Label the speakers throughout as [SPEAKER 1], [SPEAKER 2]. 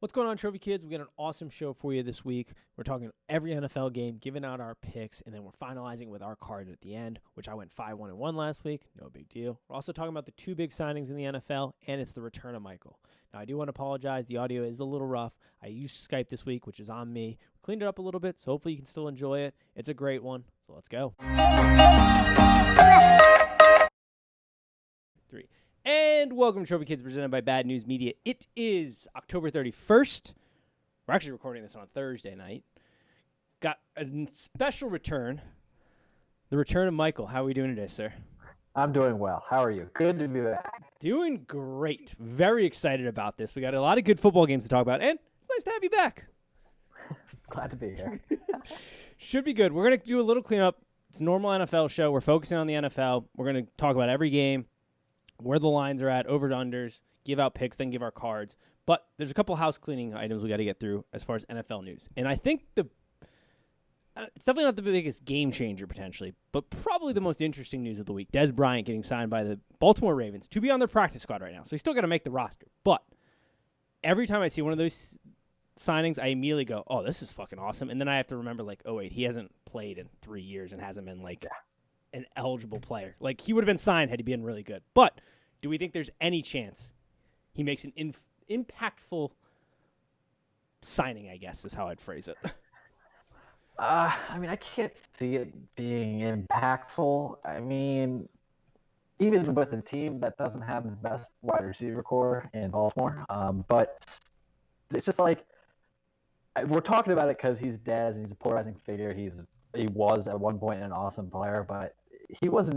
[SPEAKER 1] What's going on, Trophy Kids? We got an awesome show for you this week. We're talking every NFL game, giving out our picks, and then we're finalizing with our card at the end, which I went 5-1-1 last week. No big deal. We're also talking about the two big signings in the NFL, and it's the return of Michael. Now, I do want to apologize. The audio is a little rough. I used Skype this week, which is on me. We cleaned it up a little bit, so hopefully you can still enjoy it. It's a great one, so let's go. 3. And welcome to Trophy Kids, presented by Bad News Media. It is October 31st. We're actually recording this on Thursday night. Got a special return. The return of Michael. How are we doing today, sir?
[SPEAKER 2] I'm doing well. How are you? Good to be back.
[SPEAKER 1] Doing great. Very excited about this. We got a lot of good football games to talk about, and it's nice to have you back.
[SPEAKER 2] Glad to be here.
[SPEAKER 1] Should be good. We're going to do a little cleanup. It's a normal NFL show. We're focusing on the NFL. We're going to talk about every game, where the lines are at, overs, unders, give out picks, then give our cards. But there's a couple house cleaning items we got to get through as far as NFL news. And I think it's definitely not the biggest game changer potentially, but probably the most interesting news of the week. Dez Bryant getting signed by the Baltimore Ravens to be on their practice squad right now. So he's still got to make the roster. But every time I see one of those signings, I immediately go, oh, this is fucking awesome. And then I have to remember, like, oh, wait, he hasn't played in 3 years and hasn't been, like, an eligible player. Like, he would have been signed had he been really good. But do we think there's any chance he makes an impactful signing, I guess, is how I'd phrase it?
[SPEAKER 2] I mean, I can't see it being impactful. I mean, even with a team that doesn't have the best wide receiver core in Baltimore, but it's just like we're talking about it because he's Dez and he's a polarizing figure. He was at one point an awesome player, but he was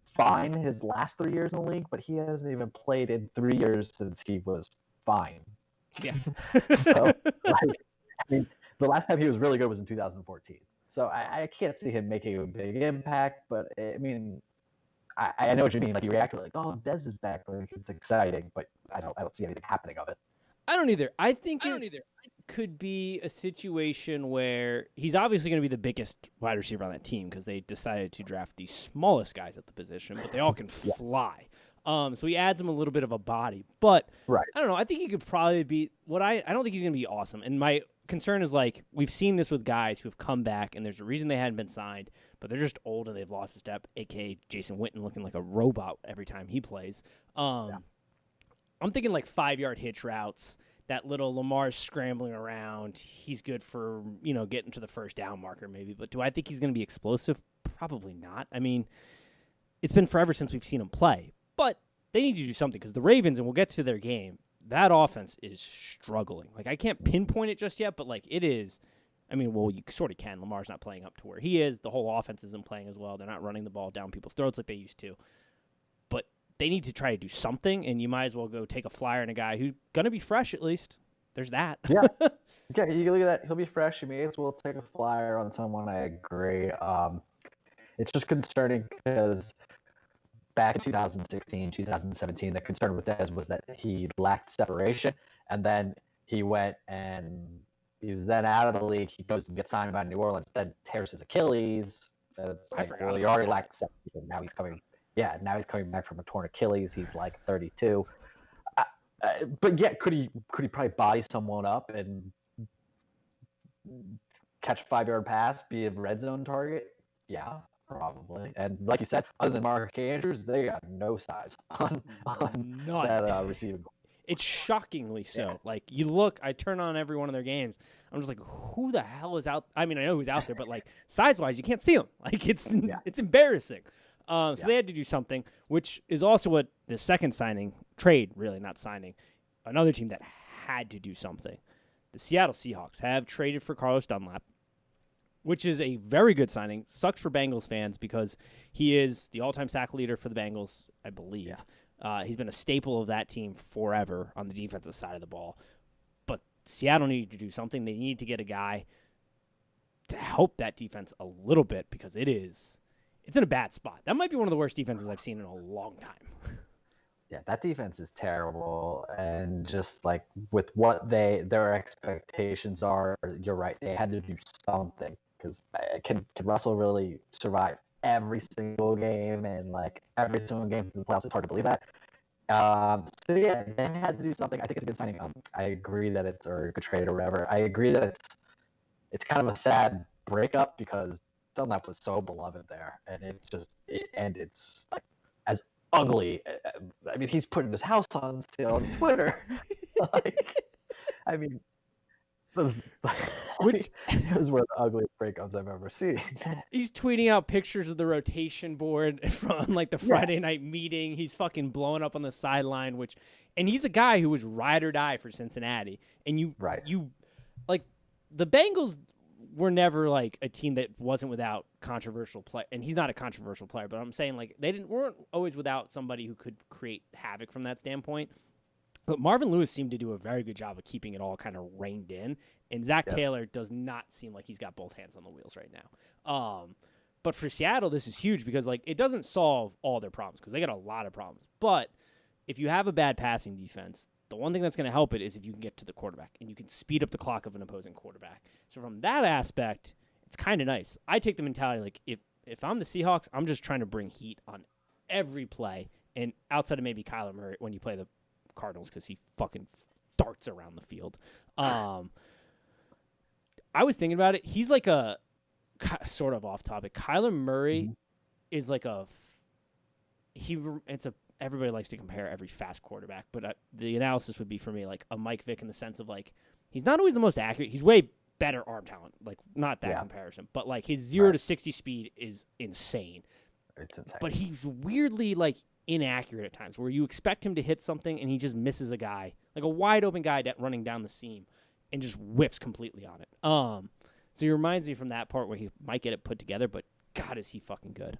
[SPEAKER 2] fine his last 3 years in the league, but he hasn't even played in 3 years since he was fine.
[SPEAKER 1] Yeah.
[SPEAKER 2] So, I mean, the last time he was really good was in 2014. So I can't see him making a big impact, but I mean, I know what you mean. Like, you react like, oh, Dez is back. Like, it's exciting, but I don't see anything happening of it.
[SPEAKER 1] I don't either. I think it could be a situation where he's obviously going to be the biggest wide receiver on that team because they decided to draft the smallest guys at the position, but they all can fly. So he adds him a little bit of a body. But
[SPEAKER 2] right.
[SPEAKER 1] I don't know. I think he could probably be I don't think he's going to be awesome. And my concern is, like, we've seen this with guys who have come back, and there's a reason they hadn't been signed, but they're just old and they've lost a step, a.k.a. Jason Witten looking like a robot every time he plays. I'm thinking, like, 5-yard hitch routes. That little Lamar's scrambling around, he's good for, getting to the first down marker maybe. But do I think he's going to be explosive? Probably not. I mean, it's been forever since we've seen him play. But they need to do something because the Ravens, and we'll get to their game, that offense is struggling. Like, I can't pinpoint it just yet, but, like, it is. I mean, well, you sort of can. Lamar's not playing up to where he is. The whole offense isn't playing as well. They're not running the ball down people's throats like they used to. But they need to try to do something, and you might as well go take a flyer on a guy who's going to be fresh at least. There's that.
[SPEAKER 2] Yeah. Okay, you look at that. He'll be fresh. You may as well take a flyer on someone. I agree. It's just concerning because back in 2016, 2017, the concern with Dez was that he lacked separation, and then he went and he was then out of the league. He goes and gets signed by New Orleans, then tears his Achilles. He already lacked separation. Now he's coming. Yeah, now he's coming back from a torn Achilles. He's like 32. But yeah, could he probably body someone up and catch a 5-yard pass, be a red zone target? Yeah, probably. And like you said, other than Mark Andrews, they got no size on that receiving.
[SPEAKER 1] It's shockingly so. Yeah. Like, you look, I turn on every one of their games. I'm just like, who the hell is out? I mean, I know who's out there, but, like, size-wise, you can't see them. Like, it's embarrassing. So they had to do something, which is also what the second trade, really, not signing, another team that had to do something. The Seattle Seahawks have traded for Carlos Dunlap, which is a very good signing. Sucks for Bengals fans because he is the all-time sack leader for the Bengals, I believe. Yeah. He's been a staple of that team forever on the defensive side of the ball. But Seattle needed to do something. They need to get a guy to help that defense a little bit because it's in a bad spot. That might be one of the worst defenses I've seen in a long time.
[SPEAKER 2] Yeah, that defense is terrible, and just like with what their expectations are, you're right. They had to do something because can Russell really survive every single game and like every single game in the playoffs? It's hard to believe that. So yeah, they had to do something. I think it's a good signing. I agree that it's or a good trade or whatever. I agree that it's kind of a sad breakup because Dunlap was so beloved there, and it's like as ugly. I mean, he's putting his house on sale on Twitter. Like, I mean, it was,
[SPEAKER 1] Which
[SPEAKER 2] it was one of the ugliest breakups I've ever seen.
[SPEAKER 1] he's tweeting out pictures of the rotation board from like the Friday night meeting. He's fucking blowing up on the sideline, and he's a guy who was ride or die for Cincinnati. And you like the Bengals were never like a team that wasn't without controversial play, and he's not a controversial player, but I'm saying like they weren't always without somebody who could create havoc from that standpoint. But Marvin Lewis seemed to do a very good job of keeping it all kind of reined in, and Zach Taylor does not seem like he's got both hands on the wheels right now. But for Seattle, this is huge because like it doesn't solve all their problems because they got a lot of problems. But if you have a bad passing defense, the one thing that's going to help it is if you can get to the quarterback and you can speed up the clock of an opposing quarterback. So from that aspect, it's kind of nice. I take the mentality like if I'm the Seahawks, I'm just trying to bring heat on every play, and outside of maybe Kyler Murray when you play the Cardinals because he fucking darts around the field. I was thinking about it. He's like a sort of off topic. Kyler Murray is like everybody likes to compare every fast quarterback, but the analysis would be for me like a Mike Vick in the sense of like he's not always the most accurate. He's way better arm talent, like not that comparison, but like his 0 to 60 speed is insane.
[SPEAKER 2] It's insane.
[SPEAKER 1] But he's weirdly like inaccurate at times where you expect him to hit something and he just misses a guy, like a wide open guy running down the seam and just whiffs completely on it. So he reminds me from that part where he might get it put together, but God, is he fucking good.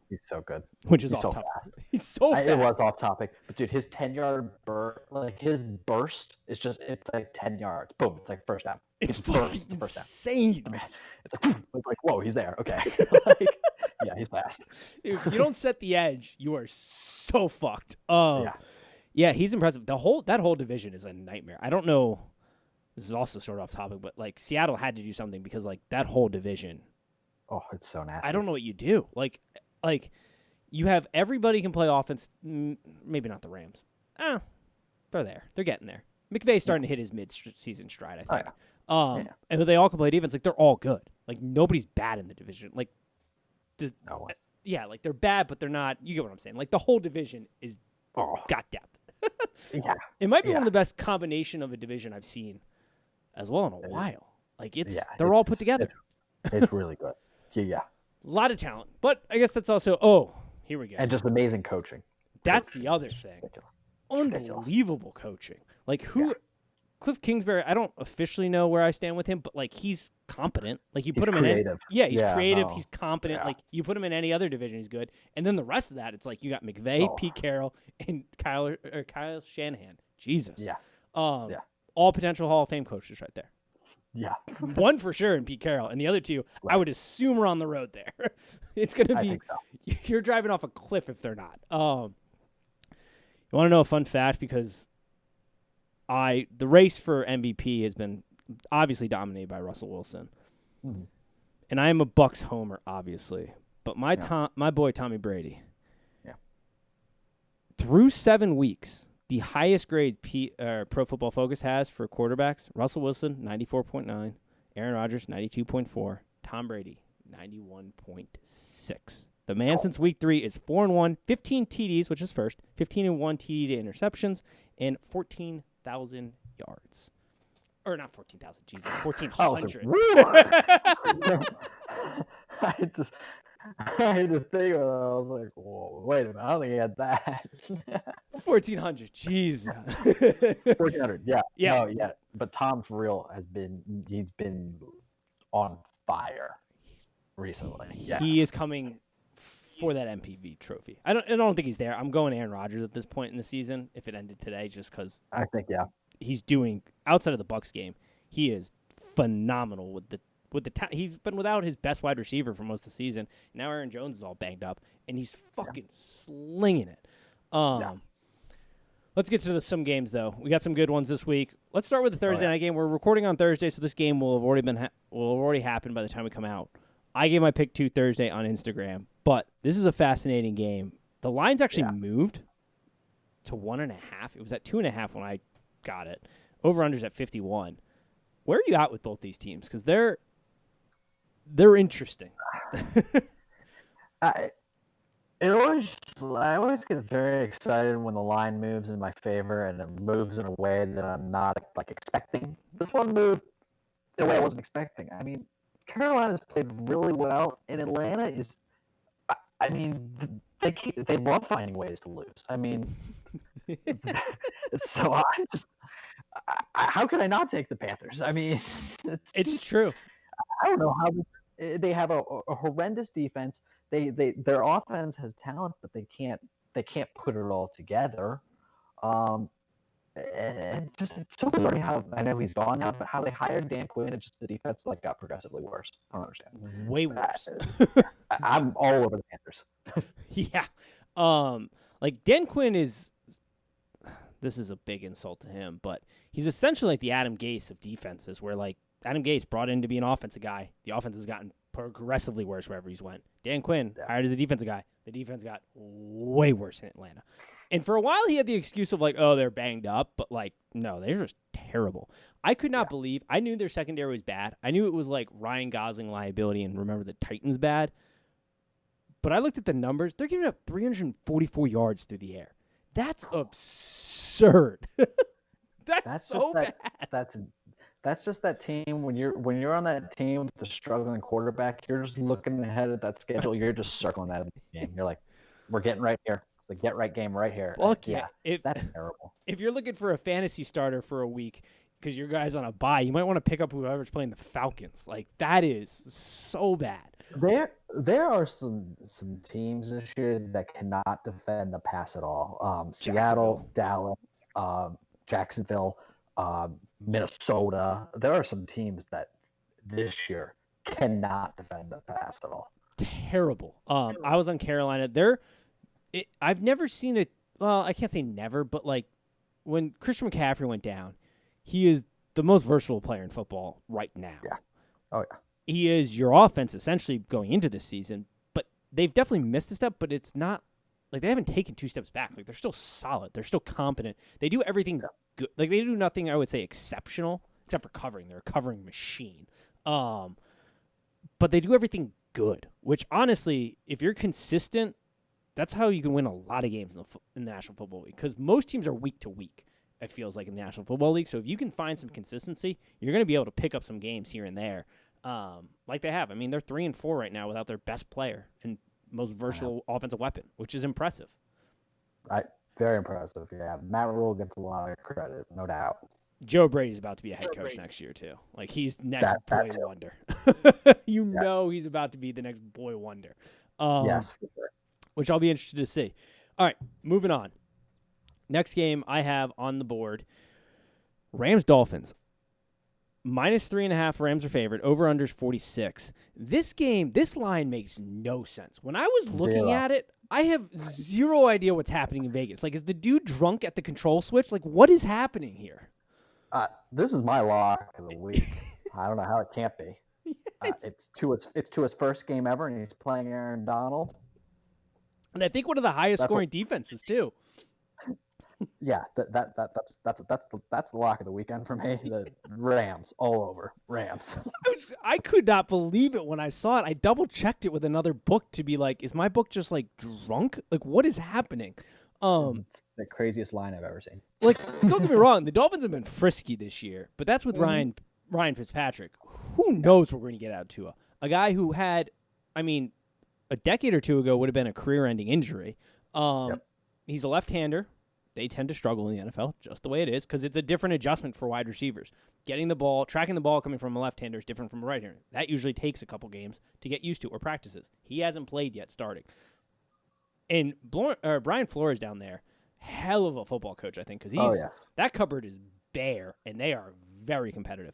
[SPEAKER 2] He's so good.
[SPEAKER 1] Which is off topic. He's so fast.
[SPEAKER 2] It was off topic, but dude, his 10-yard burst, like his burst is it's like 10 yards. Boom, it's like first down.
[SPEAKER 1] It's fucking insane.
[SPEAKER 2] I mean, it's like whoa, he's there. Okay. Yeah, he's fast.
[SPEAKER 1] If you don't set the edge, you are so fucked. Yeah, he's impressive. That whole division is a nightmare. I don't know. This is also sort of off topic, but like Seattle had to do something because like that whole division.
[SPEAKER 2] Oh, it's so nasty.
[SPEAKER 1] I don't know what you do. Like you have everybody can play offense. Maybe not the Rams. They're there. They're getting there. McVay's starting to hit his mid-season stride, I think. And they all can play defense. Like they're all good. Like nobody's bad in the division. Like like they're bad, but they're not. You get what I'm saying? Like the whole division is got depth.
[SPEAKER 2] Yeah,
[SPEAKER 1] it might be one of the best combination of a division I've seen as well in a while. Like they're all put together.
[SPEAKER 2] It's really good. Yeah.
[SPEAKER 1] A lot of talent, but I guess that's also here we go.
[SPEAKER 2] And just amazing coaching.
[SPEAKER 1] That's the other thing. Unbelievable coaching. Like Cliff Kingsbury, I don't officially know where I stand with him, but like he's competent. Like you put him
[SPEAKER 2] creative.
[SPEAKER 1] He's creative. He's competent. Yeah. Like you put him in any other division, he's good. And then the rest of that, it's like you got McVay, Pete Carroll, and Kyle Shanahan. Jesus.
[SPEAKER 2] Yeah.
[SPEAKER 1] All potential Hall of Fame coaches right there.
[SPEAKER 2] Yeah.
[SPEAKER 1] One for sure in Pete Carroll, and the other two, I would assume are on the road there. It's going to be you're driving off a cliff if they're not. You want to know a fun fact because the race for MVP has been obviously dominated by Russell Wilson. Mm-hmm. And I am a Bucs homer, obviously. But my boy Tommy Brady, through 7 weeks, the highest grade Pro Football Focus has for quarterbacks, Russell Wilson, 94.9, Aaron Rodgers, 92.4, Tom Brady, 91.6. The man since week 3 is 4-1, 15 TDs, which is first, 15-1 TD to interceptions, and 14,000 yards. Or not 14,000, Jesus, 1,400.
[SPEAKER 2] I had to think of it. I was like, whoa, wait a minute. I don't think he had that.
[SPEAKER 1] 1,400, jeez.
[SPEAKER 2] 1,400, yeah.
[SPEAKER 1] Yeah.
[SPEAKER 2] No, yeah. But Tom, for real, he's been on fire recently. Yes.
[SPEAKER 1] He is coming for that MPV trophy. I don't think he's there. I'm going Aaron Rodgers at this point in the season if it ended today, just because
[SPEAKER 2] I think
[SPEAKER 1] he's doing outside of the Bucs game. He is phenomenal with the he's been without his best wide receiver for most of the season. Now Aaron Jones is all banged up, and he's fucking slinging it. Let's get to some games though. We got some good ones this week. Let's start with the Thursday night game. We're recording on Thursday, so this game will have already happened by the time we come out. I gave my pick 2 Thursday on Instagram, but this is a fascinating game. The line's actually moved to 1.5. It was at 2.5 when I got it. Over-under's at 51. Where are you at with both these teams? Because they're interesting.
[SPEAKER 2] I always get very excited when the line moves in my favor, and it moves in a way that I'm not like expecting. This one moved in a way I wasn't expecting. I mean, Carolina's played really well, and Atlanta is. I mean, they love finding ways to lose. I mean, so how could I not take the Panthers? I mean,
[SPEAKER 1] It's true.
[SPEAKER 2] I don't know how they have a horrendous defense. Their offense has talent, but they can't put it all together. And just it's so bizarre how I know he's gone now, but how they hired Dan Quinn and just the defense like got progressively worse. I don't understand.
[SPEAKER 1] Way worse.
[SPEAKER 2] I'm all over the Panthers.
[SPEAKER 1] Yeah. Like Dan Quinn is. This is a big insult to him, but he's essentially like the Adam Gase of defenses, where like Adam Gase brought in to be an offensive guy. The offense has gotten progressively worse wherever he's went. Dan Quinn hired as a defensive guy. The defense got way worse in Atlanta. And for a while, he had the excuse of like, oh, they're banged up. But like, no, they're just terrible. I could not believe. I knew their secondary was bad. I knew it was like Ryan Gosling liability and remember the Titans bad. But I looked at the numbers. They're giving up 344 yards through the air. That's absurd. That's so bad.
[SPEAKER 2] That's just that team when you're on that team with the struggling quarterback, you're just looking ahead at that schedule. You're just circling that game. You're like, we're getting right here. It's the get right game right here.
[SPEAKER 1] Fuck yeah.
[SPEAKER 2] That's terrible.
[SPEAKER 1] If you're looking for a fantasy starter for a week because your guy's on a bye, you might want to pick up whoever's playing the Falcons. Like that is so bad.
[SPEAKER 2] There are some teams this year that cannot defend the pass at all. Seattle, Dallas, Jacksonville, Minnesota. There are some teams that this year cannot defend the pass at all.
[SPEAKER 1] Terrible. I was on Carolina. I've never seen it. Well, I can't say never, but like when Christian McCaffrey went down, he is the most versatile player in football right now.
[SPEAKER 2] Yeah. Oh yeah.
[SPEAKER 1] He is your offense essentially going into this season, but they've definitely missed a step, but it's not like they haven't taken 2 steps back. Like they're still solid. They're still competent. They do everything good. Like they do nothing, I would say, exceptional except for covering. They're a covering machine. But they do everything good, which honestly, if you're consistent, that's how you can win a lot of games in the National Football League because most teams are week to week, it feels like, in the National Football League. So if you can find some consistency, you're going to be able to pick up some games here and there like they have. I mean, they're 3-4 right now without their best player and most versatile offensive weapon, which is impressive.
[SPEAKER 2] Very impressive, yeah. Matt Rule gets a lot of credit, no doubt.
[SPEAKER 1] Joe Brady's about to be a head coach next year, too. Like, he's next boy wonder. Know he's about to be the next boy wonder.
[SPEAKER 2] Yes, for sure.
[SPEAKER 1] Which I'll be interested to see. All right, moving on. Next game I have on the board, Rams-Dolphins. -3.5, Rams are favored. Over-under's 46. This game, this line makes no sense. When I was looking at it, I have zero idea what's happening in Vegas. Like, is the dude drunk at the control switch? Like, what is happening here?
[SPEAKER 2] This is my lock of the week. I don't know how it can't be. It's to his first game ever, and he's playing Aaron Donald.
[SPEAKER 1] And I think one of the highest scoring defenses too.
[SPEAKER 2] Yeah, that's the lock of the weekend for me. The Rams all over Rams.
[SPEAKER 1] I could not believe it when I saw it. I double checked it with another book to be like, is my book just like drunk? Like, what is happening?
[SPEAKER 2] It's the craziest line I've ever seen.
[SPEAKER 1] Like, don't get me wrong, the Dolphins have been frisky this year, but that's with Ryan Fitzpatrick. Who knows what we're going to get out of Tua? A guy who had, I mean, a decade or two ago would have been a career-ending injury. He's a left-hander. They tend to struggle in the NFL, just the way it is, because it's a different adjustment for wide receivers. Getting the ball, tracking the ball coming from a left-hander is different from a right-hander. That usually takes a couple games to get used to or practices. He hasn't played yet starting. And Brian Flores down there, hell of a football coach, I think, because that cupboard is bare, and they are very competitive.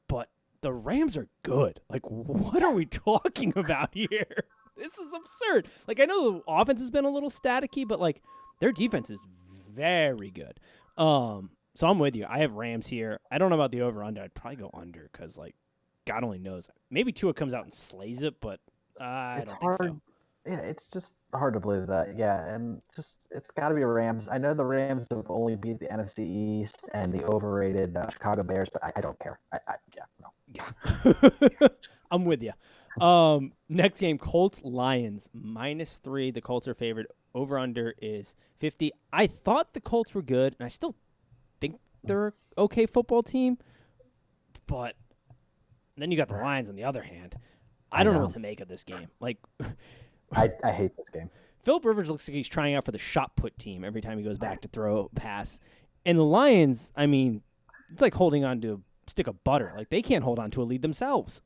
[SPEAKER 1] But the Rams are good. Like, what are we talking about here? This is absurd. Like, I know the offense has been a little staticky, but, like, their defense is very good. So I'm with you. I have Rams here. I don't know about the over-under. I'd probably go under because, like, God only knows. Maybe Tua comes out and slays it, but I don't think so.
[SPEAKER 2] Yeah, it's just hard to believe that. Yeah, and just it's got to be Rams. I know the Rams have only beat the NFC East and the overrated Chicago Bears, but I don't care. Yeah, no.
[SPEAKER 1] Yeah. I'm with you. Next game, Colts Lions -3. The Colts are favored. Over under is 50. I thought the Colts were good, and I still think they're an okay football team, but then you got the Lions on the other hand. I
[SPEAKER 2] I
[SPEAKER 1] don't know what
[SPEAKER 2] know.
[SPEAKER 1] to make of this game. Like,
[SPEAKER 2] I hate this game.
[SPEAKER 1] Philip Rivers looks like he's trying out for the shot put team every time he goes back to throw a pass. And the Lions, I mean, it's like holding on to a stick of butter. Like, they can't hold on to a lead themselves.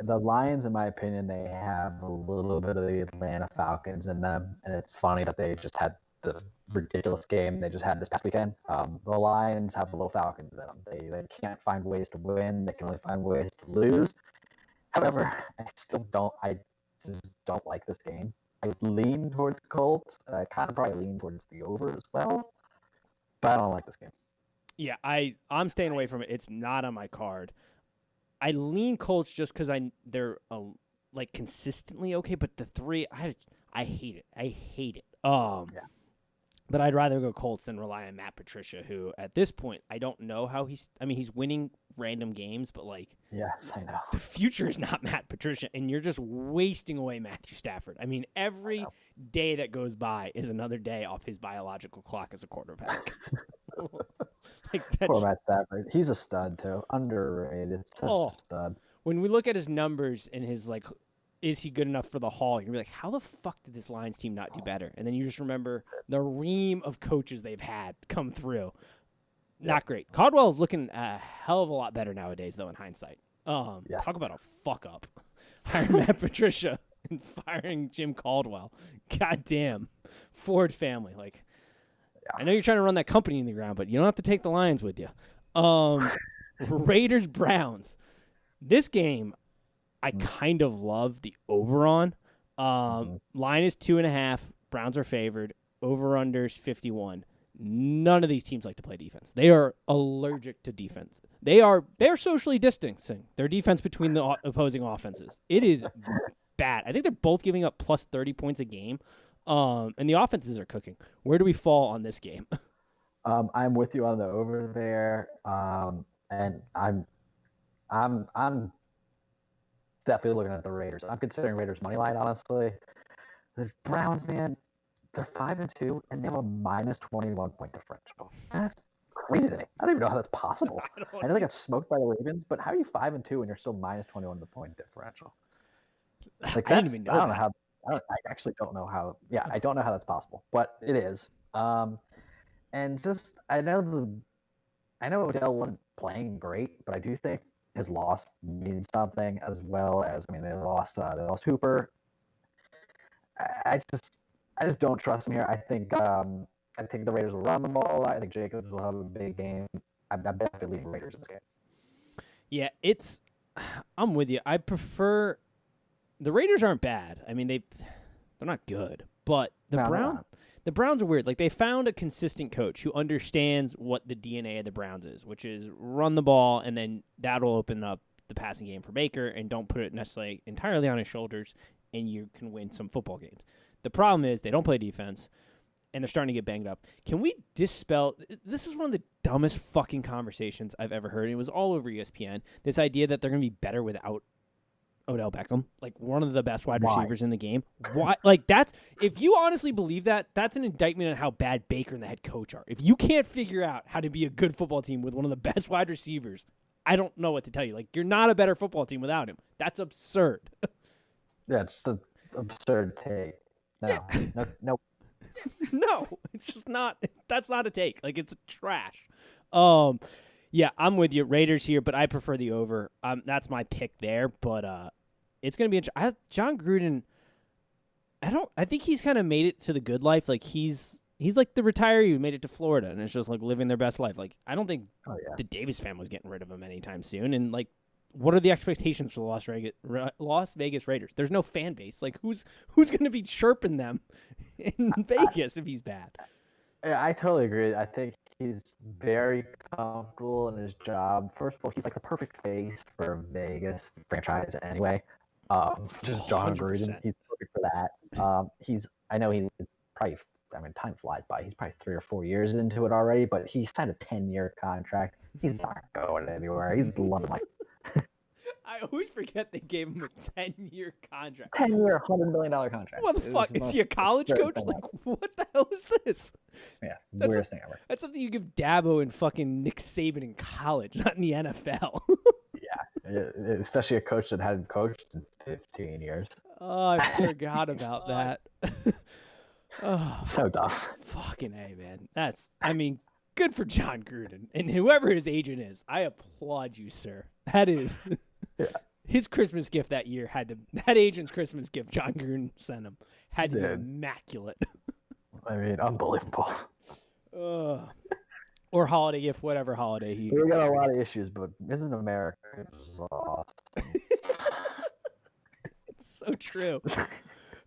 [SPEAKER 2] The Lions, in my opinion, they have a little bit of the Atlanta Falcons in them, and it's funny that they just had the ridiculous game they just had this past weekend. The Lions have the little Falcons in them. They can't find ways to win. They can only find ways to lose. However, I just don't like this game. I lean towards Colts. I kind of probably lean towards the over as well, but I don't like this game.
[SPEAKER 1] Yeah, I'm staying away from it. It's not on my card. I lean Colts just because they're like consistently okay, but the three I hate it. I hate it.
[SPEAKER 2] Yeah.
[SPEAKER 1] But I'd rather go Colts than rely on Matt Patricia, who at this point I don't know how he's. I mean, he's winning random games, but like
[SPEAKER 2] Yes, I know.
[SPEAKER 1] the future is not Matt Patricia, and you're just wasting away Matthew Stafford. I mean, every day that goes by is another day off his biological clock as a quarterback. Like
[SPEAKER 2] Poor Matt Stafford. He's a stud too. Underrated. Such
[SPEAKER 1] oh,
[SPEAKER 2] a stud.
[SPEAKER 1] when we look at his numbers and his like, is he good enough for the Hall? You're like, how the fuck did this Lions team not do better? And then you just remember the ream of coaches they've had come through. Not great. Caldwell is looking a hell of a lot better nowadays, though. In hindsight,
[SPEAKER 2] Yes.
[SPEAKER 1] talk about a fuck up. Hiring Matt Patricia and firing Jim Caldwell. God damn, Ford family. Like, I know you're trying to run that company in the ground, but you don't have to take the Lions with you. Raiders Browns. This game, I kind of love the over on. Line is 2.5. Browns are favored. Over unders 51. None of these teams like to play defense. They are allergic to defense. They're socially distancing their defense between the opposing offenses. It is bad. I think they're both giving up plus 30 points a game. And the offenses are cooking. Where do we fall on this game?
[SPEAKER 2] I'm with you on the over there. And I'm definitely looking at the Raiders. I'm considering Raiders money line, honestly. The Browns, man, they're 5-2 and they have a minus 21 point differential. That's crazy to me. I don't even know how that's possible. I know they got smoked by the Ravens, but how are you 5-2 and you're still minus 21 the point differential? Like
[SPEAKER 1] I didn't even know
[SPEAKER 2] I don't
[SPEAKER 1] that.
[SPEAKER 2] know how. I actually don't know how. Yeah, I don't know how that's possible, but it is. And just I know Odell wasn't playing great, but I do think his loss means something as well as I mean they lost Hooper. I just don't trust him here. I think the Raiders will run the ball. I think Jacobs will have a big game. I'm definitely leading Raiders in this game.
[SPEAKER 1] Yeah, I'm with you. I prefer the Raiders aren't bad. I mean they're not good, but the Browns are weird. Like they found a consistent coach who understands what the DNA of the Browns is, which is run the ball and then that'll open up the passing game for Baker and don't put it necessarily entirely on his shoulders and you can win some football games. The problem is they don't play defense and they're starting to get banged up. Can we dispel this is one of the dumbest fucking conversations I've ever heard. It was all over ESPN. This idea that they're going to be better without Odell Beckham, like one of the best wide receivers in the game. Why? Like that's if you honestly believe that, that's an indictment on how bad Baker and the head coach are. If you can't figure out how to be a good football team with one of the best wide receivers, I don't know what to tell you. Like you're not a better football team without him. That's absurd.
[SPEAKER 2] Yeah, it's an absurd take. No.
[SPEAKER 1] No, it's just not. That's not a take. Like it's trash. Yeah, I'm with you, Raiders here, but I prefer the over. That's my pick there. But it's gonna be John Gruden. I think he's kind of made it to the good life. Like he's like the retiree who made it to Florida and it's just like living their best life. Like I don't think the Davis family's getting rid of him anytime soon. And like, what are the expectations for the Las Vegas Raiders? There's no fan base. Like who's going to be chirping them in Vegas if he's bad?
[SPEAKER 2] Yeah, I totally agree. I think he's very comfortable in his job. First of all, he's like the perfect face for Vegas franchise anyway. Just John
[SPEAKER 1] 100%.
[SPEAKER 2] Gruden, he's perfect for that. I know he's probably, I mean, time flies by. He's probably 3 or 4 years into it already, but he signed a 10-year contract. He's not going anywhere. He's loving life.
[SPEAKER 1] I always forget they gave him a 10-year contract.
[SPEAKER 2] 10-year, $100 million contract.
[SPEAKER 1] What the fuck? Is he a college coach? Like, what the hell is this?
[SPEAKER 2] Yeah, weirdest thing ever.
[SPEAKER 1] That's something you give Dabo and fucking Nick Saban in college, not in the NFL.
[SPEAKER 2] Yeah, especially a coach that hadn't coached in 15 years.
[SPEAKER 1] Oh, I forgot about that. Oh,
[SPEAKER 2] so dumb.
[SPEAKER 1] Fucking A, man. I mean, good for John Gruden. And whoever his agent is, I applaud you, sir. That is his Christmas gift that year that agent's Christmas gift John Gruden sent him had to be immaculate.
[SPEAKER 2] I mean, unbelievable.
[SPEAKER 1] Or holiday gift, whatever holiday he.
[SPEAKER 2] We got a lot of issues, but isn't America awesome?
[SPEAKER 1] It's so true.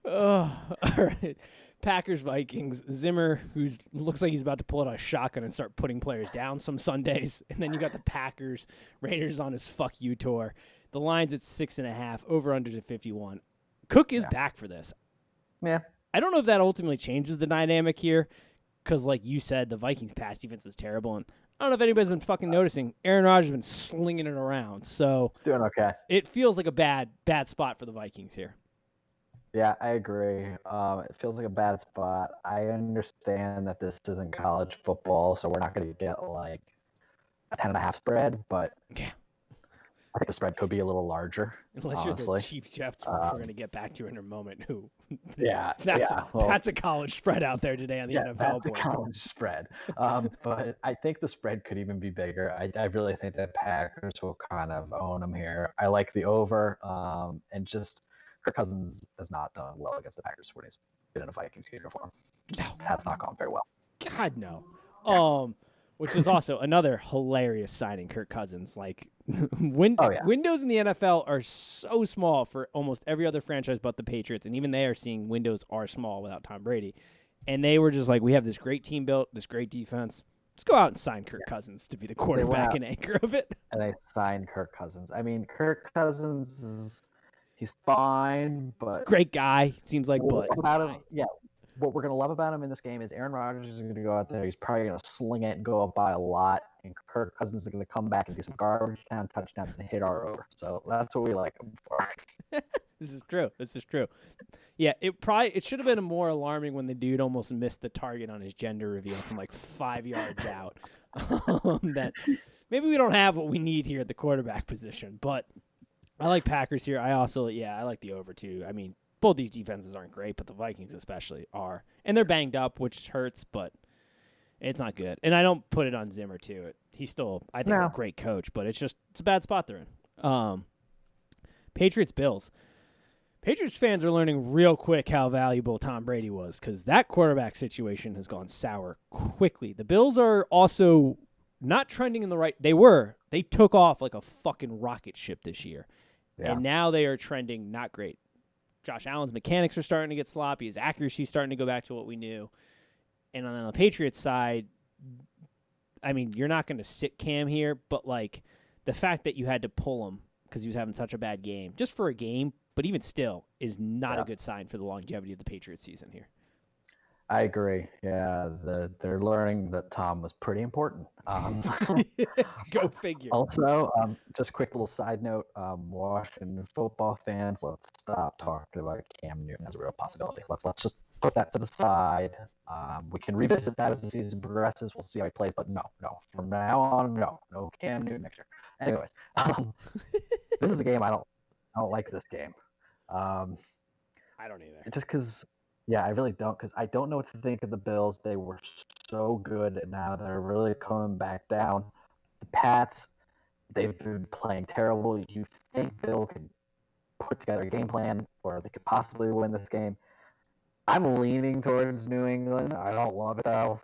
[SPEAKER 1] Oh, all right. Packers, Vikings. Zimmer, who looks like he's about to pull out a shotgun and start putting players down some Sundays. And then you got the Packers, Raiders on his fuck you tour. The line's at 6.5, over under to 51. Cook is back for this.
[SPEAKER 2] Yeah.
[SPEAKER 1] I don't know if that ultimately changes the dynamic here, because like you said, the Vikings' pass defense is terrible, and I don't know if anybody's been fucking noticing. Aaron Rodgers has been slinging it around, so
[SPEAKER 2] doing okay.
[SPEAKER 1] It feels like a bad spot for the Vikings here.
[SPEAKER 2] Yeah, I agree. It feels like a bad spot. I understand that this isn't college football, so we're not going to get like a 10.5 spread, but
[SPEAKER 1] yeah.
[SPEAKER 2] I think the spread could be a little larger.
[SPEAKER 1] Unless
[SPEAKER 2] honestly.
[SPEAKER 1] You're the Chief Jets, we're going to get back to in a moment. Who?
[SPEAKER 2] Well,
[SPEAKER 1] that's a college spread out there today on the NFL
[SPEAKER 2] that's
[SPEAKER 1] board.
[SPEAKER 2] a college spread. But I think the spread could even be bigger. I really think that Packers will kind of own them here. I like the over, and just Kirk Cousins has not done well against the Packers when he's been in a Vikings uniform.
[SPEAKER 1] No.
[SPEAKER 2] That's not gone very well.
[SPEAKER 1] God, no. Which is also another hilarious signing, Kirk Cousins. Like, windows in the NFL are so small for almost every other franchise but the Patriots, and even they are seeing windows are small without Tom Brady. And they were just like, we have this great team built, this great defense. Let's go out and sign Kirk Cousins to be the quarterback and anchor of it.
[SPEAKER 2] And they signed Kirk Cousins. I mean, Kirk Cousins he's fine, but...
[SPEAKER 1] He's a great guy, seems like, but...
[SPEAKER 2] What we're going to love about him in this game is Aaron Rodgers is going to go out there. He's probably going to sling it and go up by a lot. And Kirk Cousins is going to come back and do some garbage time touchdowns and hit our over. So that's what we like him for.
[SPEAKER 1] This is true. Yeah, it should have been more alarming when the dude almost missed the target on his gender reveal from like 5 yards out. That maybe we don't have what we need here at the quarterback position. But I like Packers here. I like the over too. I mean, both these defenses aren't great, but the Vikings especially are. And they're banged up, which hurts, but it's not good. And I don't put it on Zimmer, too. He's still, I think, a great coach, but it's a bad spot they're in. Patriots-Bills. Patriots fans are learning real quick how valuable Tom Brady was, because that quarterback situation has gone sour quickly. The Bills are also not trending in the right. They took off like a fucking rocket ship this year. Yeah. And now they are trending not great. Josh Allen's mechanics are starting to get sloppy. His accuracy is starting to go back to what we knew. And on the Patriots side, I mean, you're not going to sit Cam here, but like the fact that you had to pull him because he was having such a bad game, just for a game, but even still, is not a good sign for the longevity of the Patriots season here.
[SPEAKER 2] I agree. Yeah, they're learning that Tom was pretty important.
[SPEAKER 1] Go figure.
[SPEAKER 2] Also, just quick little side note, Washington football fans, let's stop talking about Cam Newton as a real possibility. Let's just put that to the side. We can revisit that as the season progresses. We'll see how he plays, but no. From now on, no Cam Newton next year. Anyways, this is a game I don't like this game.
[SPEAKER 1] I don't either.
[SPEAKER 2] Just because. Yeah, I really don't, because I don't know what to think of the Bills. They were so good, and now they're really coming back down. The Pats, they've been playing terrible. You think Bill could put together a game plan where they could possibly win this game. I'm leaning towards New England. I don't love it, though.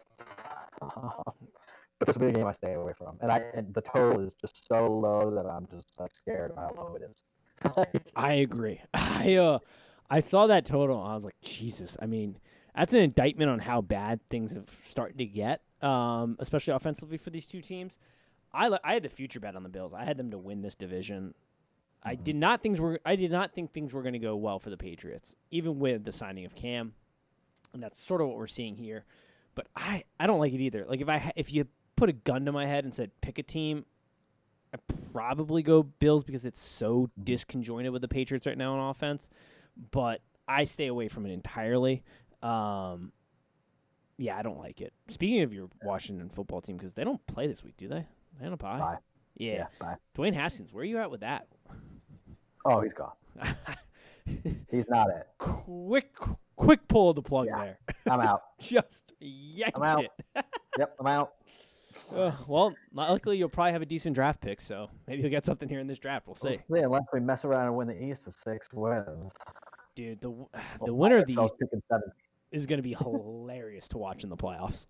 [SPEAKER 2] But this will be a game I stay away from. And the total is just so low that I'm just scared of how low it is.
[SPEAKER 1] I agree. I saw that total, and I was like, Jesus. I mean, that's an indictment on how bad things have started to get, especially offensively for these two teams. I had the future bet on the Bills. I had them to win this division. I did not think things were going to go well for the Patriots, even with the signing of Cam, and that's sort of what we're seeing here. But I don't like it either. Like if you put a gun to my head and said pick a team, I'd probably go Bills because it's so disconjointed with the Patriots right now on offense. But I stay away from it entirely. Yeah, I don't like it. Speaking of your Washington football team, because they don't play this week, do they? They don't bye.
[SPEAKER 2] Bye.
[SPEAKER 1] Yeah.
[SPEAKER 2] Bye.
[SPEAKER 1] Dwayne Haskins, where are you at with that?
[SPEAKER 2] Oh, he's gone. He's not it.
[SPEAKER 1] Quick pull of the plug there.
[SPEAKER 2] I'm out.
[SPEAKER 1] Just yanked
[SPEAKER 2] I'm out.
[SPEAKER 1] it.
[SPEAKER 2] Yep, I'm out.
[SPEAKER 1] Well, luckily you'll probably have a decent draft pick, so maybe you'll get something here in this draft. We'll see.
[SPEAKER 2] Unless we mess around and win the East with 6 wins.
[SPEAKER 1] Dude, the winner of the East is going to be hilarious to watch in the playoffs.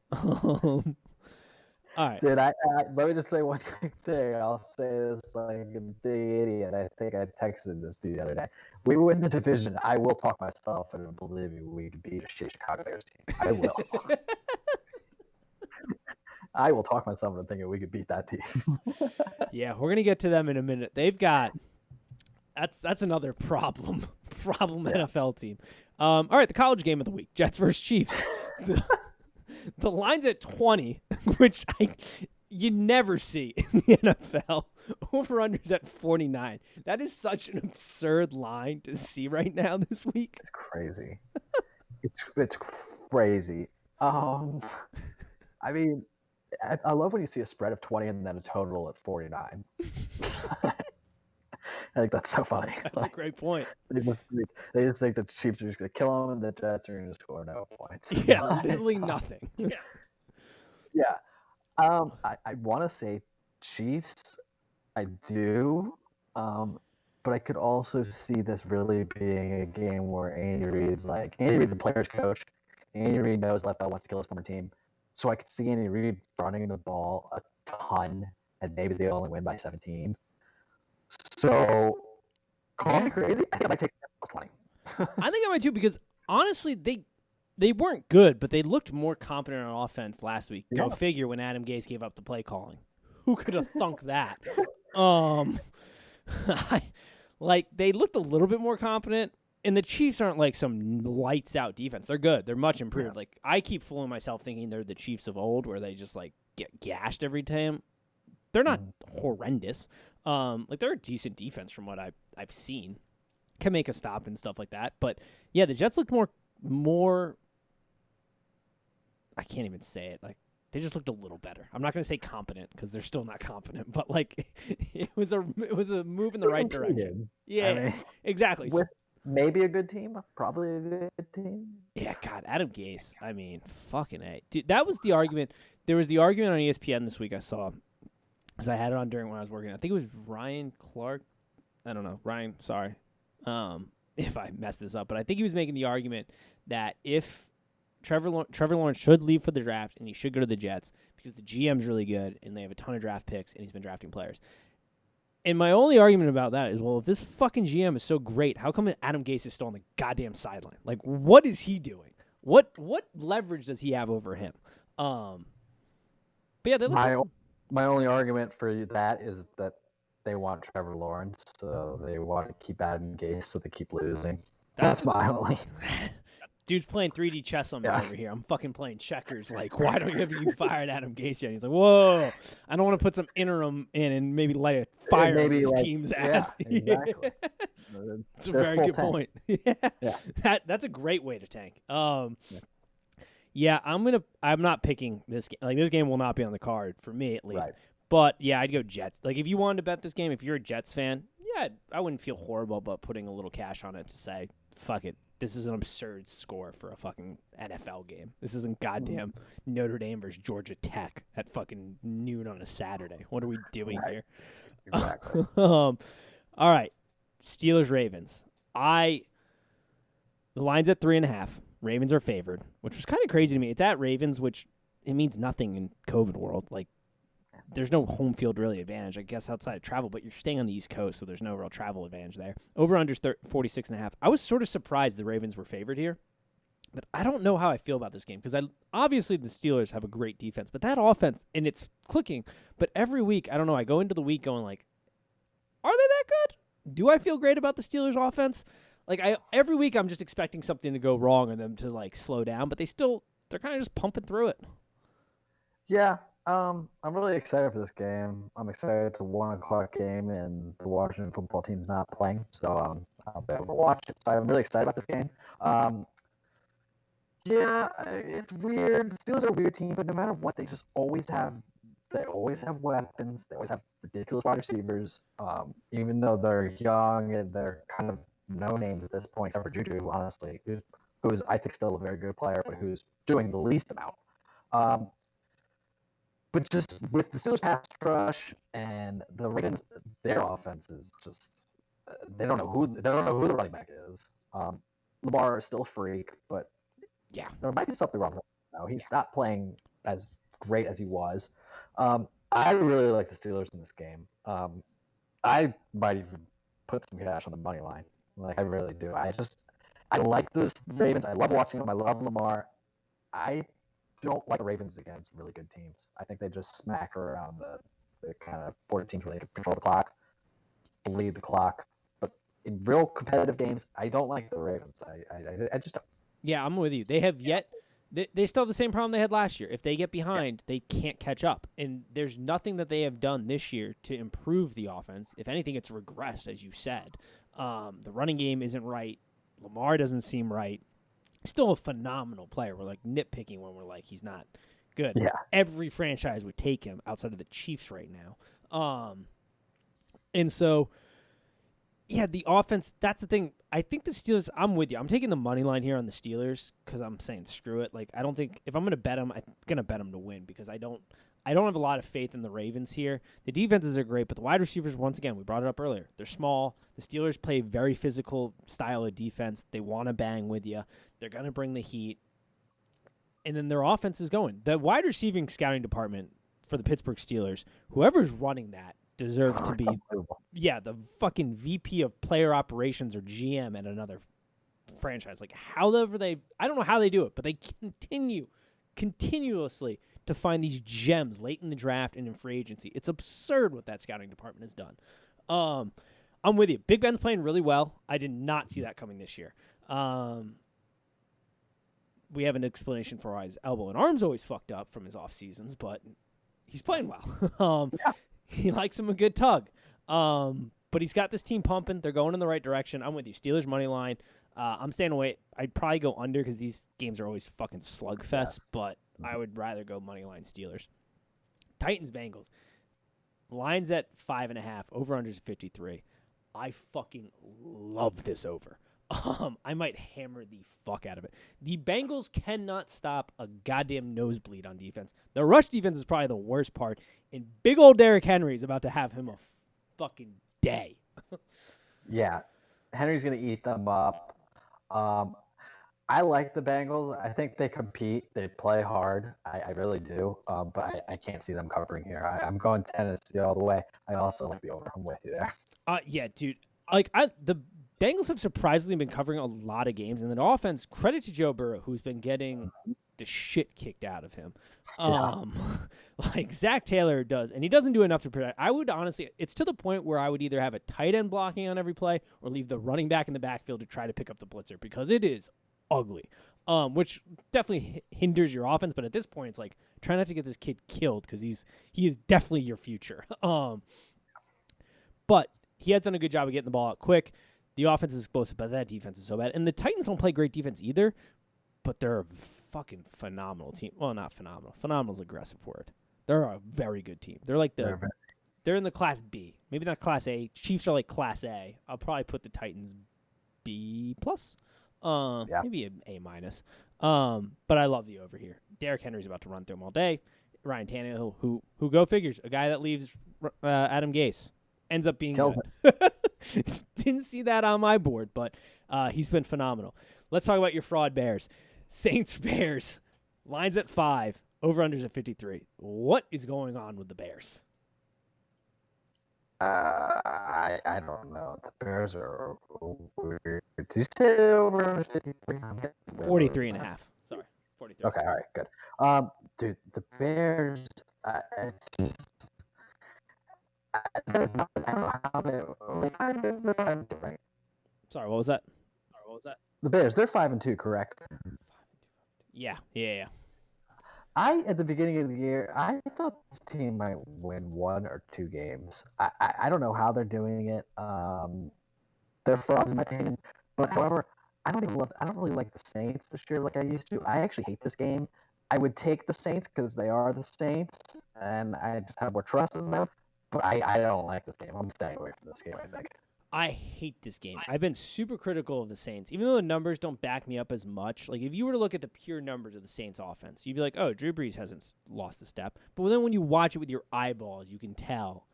[SPEAKER 1] All right.
[SPEAKER 2] Dude, I let me just say one quick thing. I'll say this like a big idiot. I think I texted this dude the other day. We win the division. I will talk myself and believe me, we could beat a shit Chicago Bears team. I will. I will talk myself into thinking we could beat that team.
[SPEAKER 1] Yeah, we're gonna get to them in a minute. They've got that's another problem NFL team. All right, the college game of the week: Jets versus Chiefs. The line's at 20, which you never see in the NFL. Over/under's at 49. That is such an absurd line to see right now this week.
[SPEAKER 2] It's crazy. it's crazy. I mean, I love when you see a spread of 20 and then a total at 49. I think that's so funny.
[SPEAKER 1] That's a great point.
[SPEAKER 2] They just think the Chiefs are just going to kill them and the Jets are going to score no points.
[SPEAKER 1] Yeah, literally nothing.
[SPEAKER 2] Yeah. I want to say Chiefs. I do. But I could also see this really being a game where Andy Reid's a player's coach. Andy Reid knows Left Bell wants to kill his former team. So I could see Andy Reid running the ball a ton, and maybe they only win by 17. So, call me crazy. I think I might take plus 20.
[SPEAKER 1] I think I might too, because honestly, they weren't good, but they looked more competent on offense last week. Yeah. Go figure when Adam Gase gave up the play calling. Who could have thunk that? They looked a little bit more competent, and the Chiefs aren't like some lights out defense. They're good. They're much improved. Yeah. Like I keep fooling myself thinking they're the Chiefs of old, where they just like get gashed every time. They're not horrendous. They're a decent defense from what I've seen. Can make a stop and stuff like that. But yeah, the Jets looked more. I can't even say it. Like they just looked a little better. I'm not going to say competent because they're still not competent. But like it was a move in the right direction. Yeah, exactly.
[SPEAKER 2] With maybe a good team, probably a good team.
[SPEAKER 1] Yeah, God, Adam Gase. I mean, fucking A. Dude, that was the argument. There was the argument on ESPN this week I saw. Because I had it on during when I was working. I think it was Ryan Clark. I don't know. Ryan, sorry if I messed this up. But I think he was making the argument that if Trevor Lawrence should leave for the draft and he should go to the Jets because the GM's really good and they have a ton of draft picks and he's been drafting players. And my only argument about that is, well, if this fucking GM is so great, how come Adam Gase is still on the goddamn sideline? Like, what is he doing? What leverage does he have over him? But yeah, they look
[SPEAKER 2] My only argument for that is that they want Trevor Lawrence, so they want to keep Adam Gase, so they keep losing. That's my only.
[SPEAKER 1] Dude's playing 3D chess on me over here. I'm fucking playing checkers. Like, why don't you fired Adam Gase yet? He's like, whoa, I don't want to put some interim in and maybe light a fire on his team's ass.
[SPEAKER 2] Yeah, exactly.
[SPEAKER 1] That's a very good point. Yeah. That's a great way to tank. Yeah, I'm not picking this game. Like, this game will not be on the card for me, at least. Right. But yeah, I'd go Jets. Like, if you wanted to bet this game, if you're a Jets fan, yeah, I wouldn't feel horrible about putting a little cash on it to say, fuck it, this is an absurd score for a fucking NFL game. This isn't goddamn Notre Dame versus Georgia Tech at fucking noon on a Saturday. What are we doing here?
[SPEAKER 2] Exactly.
[SPEAKER 1] All right, Steelers Ravens. The line's at 3.5. Ravens are favored, which was kind of crazy to me. It's at Ravens, which it means nothing in COVID world. Like, there's no home field really advantage, I guess, outside of travel, but you're staying on the East Coast, so there's no real travel advantage there. Over-under's 46.5. I was sort of surprised the Ravens were favored here, but I don't know how I feel about this game because obviously the Steelers have a great defense, but that offense, and it's clicking, but every week, I don't know, I go into the week going like, are they that good? Do I feel great about the Steelers' offense? Like every week, I'm just expecting something to go wrong and them to like slow down, but they're kind of just pumping through it.
[SPEAKER 2] Yeah, I'm really excited for this game. I'm excited it's a 1 o'clock game and the Washington football team's not playing, so I'll be able to watch it. So I'm really excited about this game. Yeah, it's weird. The Steelers are a weird team, but no matter what, they always have weapons. They always have ridiculous wide receivers. Even though they're young and they're kind of no names at this point, except for Juju, honestly, who's I think still a very good player, but who's doing the least amount. Um, but just with the Steelers pass rush and the Ravens, their offense is just they don't know who the running back is. Lamar is still a freak, but
[SPEAKER 1] Yeah.
[SPEAKER 2] there might be something wrong with him now. He's not playing as great as he was. I really like the Steelers in this game. I might even put some cash on the money line. Like I really do. I like this Ravens. I love watching them. I love Lamar. I don't like the Ravens against really good teams. I think they just smack around the kind of 14 where they control the clock, bleed the clock. But in real competitive games, I don't like the Ravens. I just don't.
[SPEAKER 1] Yeah, I'm with you. They have yet. They still have the same problem they had last year. If they get behind, they can't catch up. And there's nothing that they have done this year to improve the offense. If anything, it's regressed, as you said. The running game isn't right. Lamar doesn't seem right. Still a phenomenal player. We're like nitpicking when we're like he's not good.
[SPEAKER 2] Yeah.
[SPEAKER 1] Every franchise would take him outside of the Chiefs right now. And so, yeah, the offense, that's the thing. I think the Steelers, I'm with you. I'm taking the money line here on the Steelers because I'm saying screw it. Like, I don't think, if I'm going to bet them, I'm going to bet them to win because I don't have a lot of faith in the Ravens here. The defenses are great, but the wide receivers, once again, we brought it up earlier. They're small. The Steelers play a very physical style of defense. They want to bang with you. They're going to bring the heat. And then their offense is going. The wide receiving scouting department for the Pittsburgh Steelers, whoever's running that, deserves to be, the fucking VP of player operations or GM at another franchise. Like, however I don't know how they do it, but they continuously to find these gems late in the draft and in free agency. It's absurd what that scouting department has done. I'm with you. Big Ben's playing really well. I did not see that coming this year. We have an explanation for why his elbow and arm's always fucked up from his off seasons, but he's playing well. He likes him a good tug. But he's got this team pumping. They're going in the right direction. I'm with you. Steelers money line. I'm staying away. I'd probably go under because these games are always fucking slugfest, but I would rather go money line Steelers. Titans Bengals. Line's at 5.5. Over-under's 53. I fucking love this over. I might hammer the fuck out of it. The Bengals cannot stop a goddamn nosebleed on defense. The rush defense is probably the worst part, and big old Derrick Henry is about to have him a fucking day.
[SPEAKER 2] Yeah, Henry's going to eat them up. I like the Bengals. I think they compete. They play hard. I really do. But I can't see them covering here. I'm going Tennessee all the way. I also like the over. I'm with you there.
[SPEAKER 1] Yeah, dude. Like the Bengals have surprisingly been covering a lot of games, and then offense, credit to Joe Burrow, who's been getting the shit kicked out of him. Like Zach Taylor does, and he doesn't do enough to protect. I would honestly, it's to the point where I would either have a tight end blocking on every play or leave the running back in the backfield to try to pick up the blitzer because it is ugly, which definitely hinders your offense. But at this point, it's like, try not to get this kid killed because he is definitely your future. But he has done a good job of getting the ball out quick. The offense is explosive, but that defense is so bad. And the Titans don't play great defense either, but they're a fucking phenomenal team. Well, not phenomenal. Phenomenal is an aggressive word. They're a very good team. They're like they're in the Class B. Maybe not Class A. Chiefs are like Class A. I'll probably put the Titans B+. Maybe an A-. But I love the over here. Derrick Henry's about to run through them all day. Ryan Tannehill, who go figures, a guy that leaves Adam Gase, ends up being good. Didn't see that on my board, but he's been phenomenal. Let's talk about your fraud Bears. Saints Bears. Line's at 5. Over-unders at 53. What is going on with the Bears?
[SPEAKER 2] I don't know. The Bears are weird. Did you say over 53?
[SPEAKER 1] 43.5. Sorry, 43.
[SPEAKER 2] Okay, all right, good. Dude, the Bears. there's not, I don't know how they're 5-2, right?
[SPEAKER 1] Sorry, what was that?
[SPEAKER 2] The Bears, they're 5-2, correct?
[SPEAKER 1] Yeah.
[SPEAKER 2] At the beginning of the year, I thought this team might win 1 or 2 games. I don't know how they're doing it. They're frauds in my opinion. But however, I don't really like the Saints this year like I used to. I actually hate this game. I would take the Saints because they are the Saints, and I just have more trust in them. But I don't like this game. I'm staying away from this game, I think.
[SPEAKER 1] I hate this game. I've been super critical of the Saints, even though the numbers don't back me up as much. Like, if you were to look at the pure numbers of the Saints offense, you'd be like, oh, Drew Brees hasn't lost a step. But then when you watch it with your eyeballs, you can tell,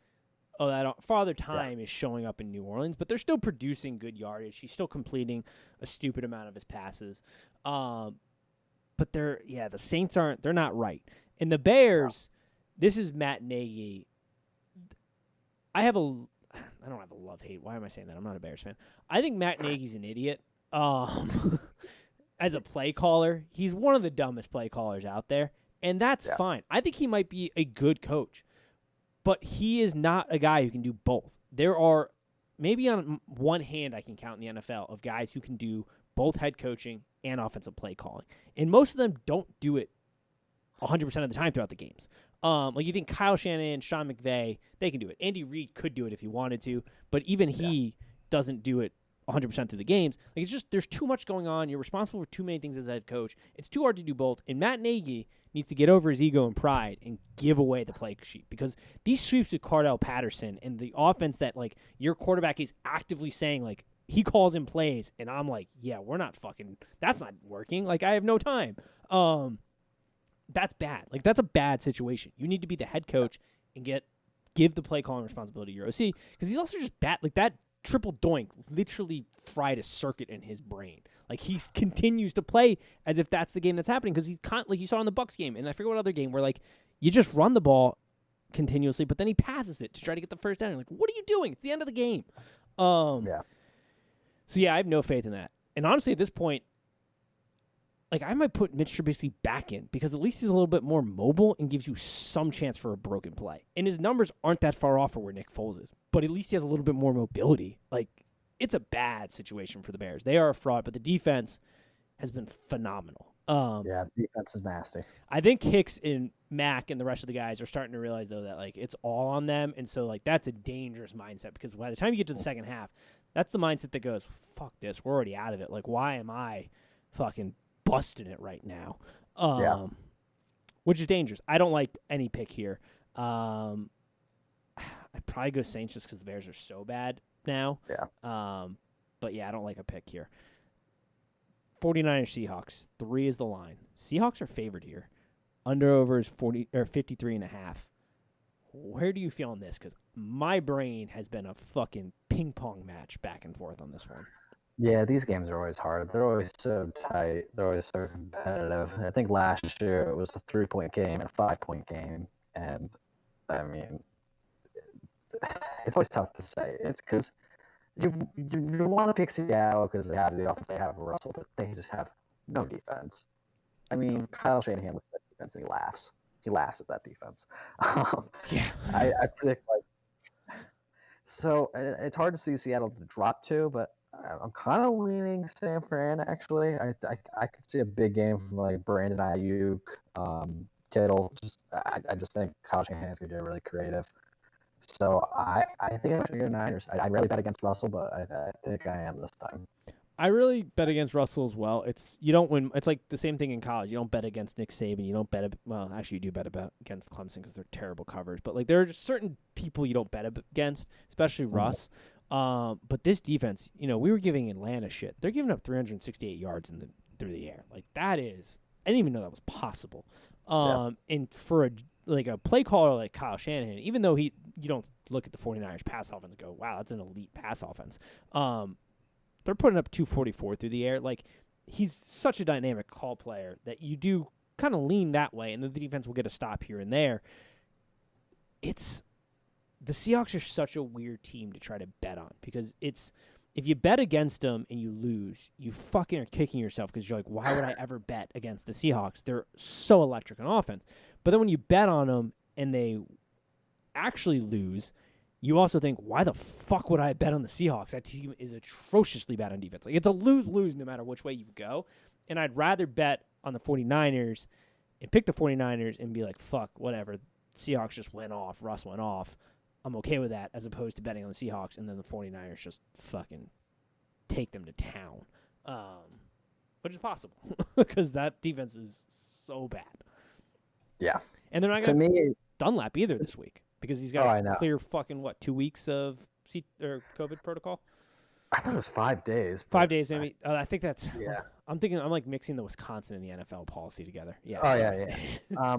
[SPEAKER 1] oh, that Father Time is showing up in New Orleans, but they're still producing good yardage. He's still completing a stupid amount of his passes. But the Saints they're not right. And the Bears, this is Matt Nagy. I don't have a love-hate. Why am I saying that? I'm not a Bears fan. I think Matt Nagy's an idiot. As a play caller, he's one of the dumbest play callers out there, and that's fine. I think he might be a good coach, but he is not a guy who can do both. There are maybe on one hand I can count in the NFL of guys who can do both head coaching and offensive play calling, and most of them don't do it 100% of the time throughout the games. Like you think Kyle Shanahan, Sean McVay, they can do it. Andy Reid could do it if he wanted to, but even he doesn't do it 100% through the games. Like it's just there's too much going on. You're responsible for too many things as a head coach. It's too hard to do both. And Matt Nagy needs to get over his ego and pride and give away the play sheet because these sweeps with Cardell Patterson and the offense that like your quarterback is actively saying like he calls in plays and I'm like, yeah, that's not working. Like I have no time. That's bad. Like that's a bad situation. You need to be the head coach and give the play calling responsibility to your OC because he's also just bad. Like that triple doink literally fried a circuit in his brain. Like he continues to play as if that's the game that's happening because like you saw in the Bucs game and I forget what other game where like you just run the ball continuously, but then he passes it to try to get the first down. You're like, what are you doing? It's the end of the game. So yeah, I have no faith in that. And honestly, at this point, like I might put Mitch Trubisky back in because at least he's a little bit more mobile and gives you some chance for a broken play. And his numbers aren't that far off from where Nick Foles is, but at least he has a little bit more mobility. Like it's a bad situation for the Bears. They are a fraud, but the defense has been phenomenal.
[SPEAKER 2] Defense is nasty.
[SPEAKER 1] I think Hicks and Mack and the rest of the guys are starting to realize though that like it's all on them, and so like that's a dangerous mindset because by the time you get to the second half, that's the mindset that goes, "Fuck this, we're already out of it. Like why am I fucking busting it right now?" Which is dangerous. I don't like any pick here. I'd probably go Saints just because the Bears are so bad now. But yeah, I don't like a pick here. 49ers Seahawks. 3 is the line. Seahawks are favored here. Under over is 53.5. Where do you feel on this? Because my brain has been a fucking ping pong match back and forth on this one.
[SPEAKER 2] Yeah, these games are always hard. They're always so tight. They're always so competitive. I think last year it was a 3-point game and a 5-point game. And, I mean, it's always tough to say. It's because you want to pick Seattle because they have the offense, they have Russell, but they just have no defense. I mean, Kyle Shanahan with that defense, and he laughs. He laughs at that defense. I predict, so it's hard to see Seattle drop 2, but I'm kind of leaning San Fran, actually. I could see a big game from, like, Brandon Ayuk, Kittle. I just think Kyle Shanahan's going to get really creative. So I think I'm going to go Niners. I rarely bet against Russell, but I think I am this time.
[SPEAKER 1] I really bet against Russell as well. You don't win. It's like the same thing in college. You don't bet against Nick Saban. You don't bet. Well, actually, you do bet against Clemson because they're terrible covers. But like there are just certain people you don't bet against, especially Russ. But this defense, we were giving Atlanta shit. They're giving up 368 yards through the air. Like that is, I didn't even know that was possible. And for a play caller like Kyle Shanahan, even though you don't look at the 49ers pass offense and go, wow, that's an elite pass offense. They're putting up 244 through the air. Like he's such a dynamic call player that you do kind of lean that way, and the defense will get a stop here and there. The Seahawks are such a weird team to try to bet on because if you bet against them and you lose, you fucking are kicking yourself because you're like, why would I ever bet against the Seahawks? They're so electric on offense. But then when you bet on them and they actually lose, you also think, why the fuck would I bet on the Seahawks? That team is atrociously bad on defense. Like, it's a lose-lose no matter which way you go. And I'd rather bet on the 49ers and pick the 49ers and be like, fuck, whatever. Seahawks just went off. Russ went off. I'm okay with that, as opposed to betting on the Seahawks and then the 49ers just fucking take them to town. Which is possible because that defense is so bad.
[SPEAKER 2] Yeah.
[SPEAKER 1] And they're not going to Dunlap either this week because he's got a clear fucking, 2 weeks of COVID protocol?
[SPEAKER 2] I thought it was 5 days.
[SPEAKER 1] 5 days, maybe. I think that's –
[SPEAKER 2] yeah.
[SPEAKER 1] I'm thinking – I'm like mixing the Wisconsin and the NFL policy together. Yeah.
[SPEAKER 2] Oh, yeah.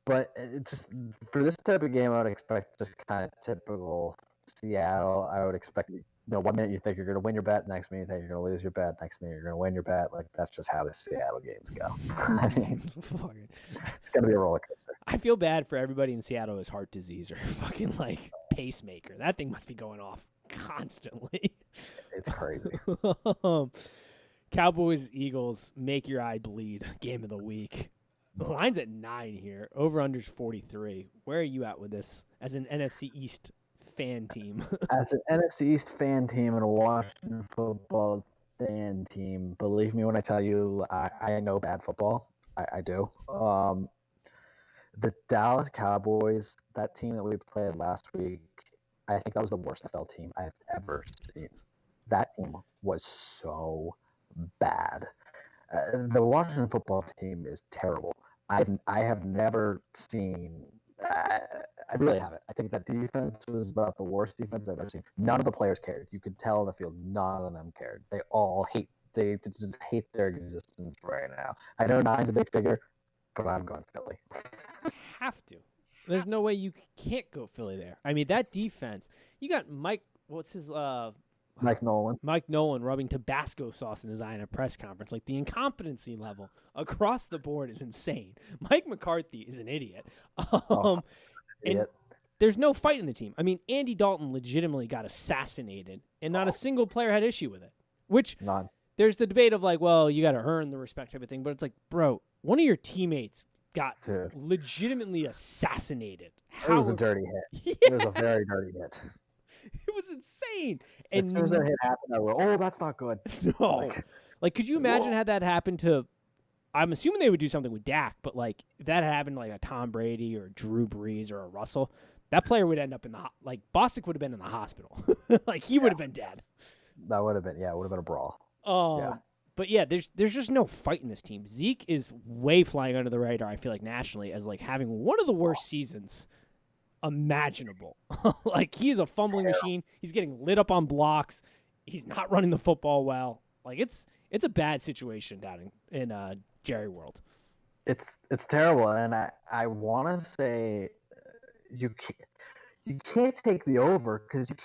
[SPEAKER 2] But it just for this type of game, I would expect just kind of typical Seattle. I would expect, 1 minute you think you're going to win your bet, next minute you think you're going to lose your bet, next minute you're going to win your bet. Like, that's just how the Seattle games go. I mean, it's going to be a roller coaster.
[SPEAKER 1] I feel bad for everybody in Seattle who has heart disease or fucking, pacemaker. That thing must be going off constantly.
[SPEAKER 2] It's crazy.
[SPEAKER 1] Cowboys, Eagles, make your eye bleed. Game of the week. The line's at 9 here. Over-under's 43. Where are you at with this as an NFC East fan team?
[SPEAKER 2] As an NFC East fan team and a Washington football fan team, believe me when I tell you, I know bad football. I do. The Dallas Cowboys, that team that we played last week, I think that was the worst NFL team I've ever seen. That team was so bad. The Washington football team is terrible. I have never seen. I really haven't. I think that defense was about the worst defense I've ever seen. None of the players cared. You could tell in the field, none of them cared. They all hate. They just hate their existence right now. I know 9's a big figure, but I'm going Philly.
[SPEAKER 1] Have to. There's no way you can't go Philly there. I mean, that defense. You got Mike. What's his?
[SPEAKER 2] Mike Nolan.
[SPEAKER 1] Mike Nolan rubbing Tabasco sauce in his eye in a press conference. Like, the incompetency level across the board is insane. Mike McCarthy is an idiot. And there's no fight in the team. I mean, Andy Dalton legitimately got assassinated, and not a single player had issue with it. Which,
[SPEAKER 2] None.
[SPEAKER 1] There's the debate of like, well, you got to earn the respect type of thing. But it's like, bro, one of your teammates got legitimately assassinated.
[SPEAKER 2] It was a dirty hit.
[SPEAKER 1] Yeah.
[SPEAKER 2] It was a very dirty hit.
[SPEAKER 1] It was insane.
[SPEAKER 2] And as soon as that hit happened, I went, that's not good.
[SPEAKER 1] No. Like, could you imagine had that happened to – I'm assuming they would do something with Dak, but, like, if that happened to, like, a Tom Brady or Drew Brees or a Russell, that player would end up in the – like, Bostic would have been in the hospital. Like, he would have been dead.
[SPEAKER 2] That would have been – it would have been a brawl.
[SPEAKER 1] But, yeah, there's just no fight in this team. Zeke is way flying under the radar, I feel like, nationally, as, like, having one of the worst seasons imaginable. Like, he is a fumbling machine. He's getting lit up on blocks. He's not running the football well. Like, it's a bad situation down in Jerry World.
[SPEAKER 2] It's terrible, and I want to say you can't take the over because you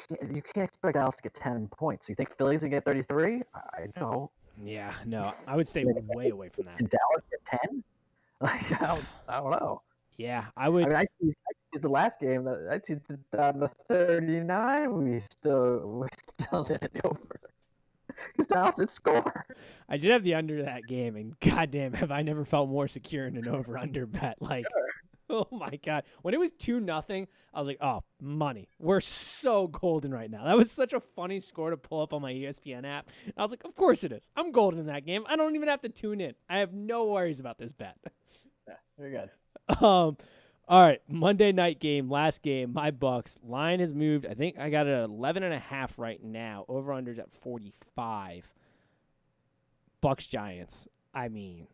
[SPEAKER 2] can't expect Dallas to get 10 points. You think Philly's gonna get 33? I know.
[SPEAKER 1] Yeah, no, I would stay way away from that.
[SPEAKER 2] Did Dallas get 10? Like, I don't know.
[SPEAKER 1] Yeah, I would.
[SPEAKER 2] I mean, I teased the last game. I teased it down to 39. We still didn't go over. Because Dallas did score.
[SPEAKER 1] I did have the under that game, and goddamn, have I never felt more secure in an over/under bet. Like, oh my god, when it was 2-0, I was like, oh, money. We're so golden right now. That was such a funny score to pull up on my ESPN app. And I was like, of course it is. I'm golden in that game. I don't even have to tune in. I have no worries about this bet.
[SPEAKER 2] Yeah, very good.
[SPEAKER 1] All right, Monday night game, last game, my Bucks. Line has moved. I think I got it at 11.5 right now. Over-under's at 45. Bucks Giants. I mean,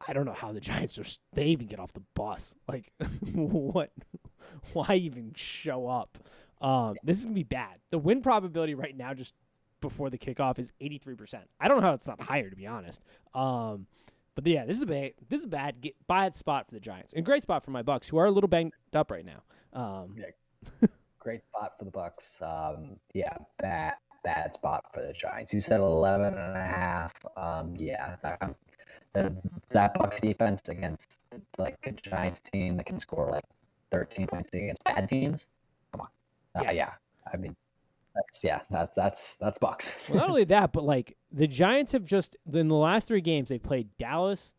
[SPEAKER 1] I don't know how the Giants they even get off the bus. Like, what? Why even show up? This is going to be bad. The win probability right now, just before the kickoff, is 83%. I don't know how it's not higher, to be honest. But yeah, this is a bad spot for the Giants, and great spot for my Bucks, who are a little banged up right now.
[SPEAKER 2] Great spot for the Bucks. Bad spot for the Giants. You said 11.5. That Bucks defense against like a Giants team that can score like 13 points against bad teams. Come on. I mean, that's Bucks.
[SPEAKER 1] Well, not only that, but like the Giants have just in the last 3 games they've played Dallas,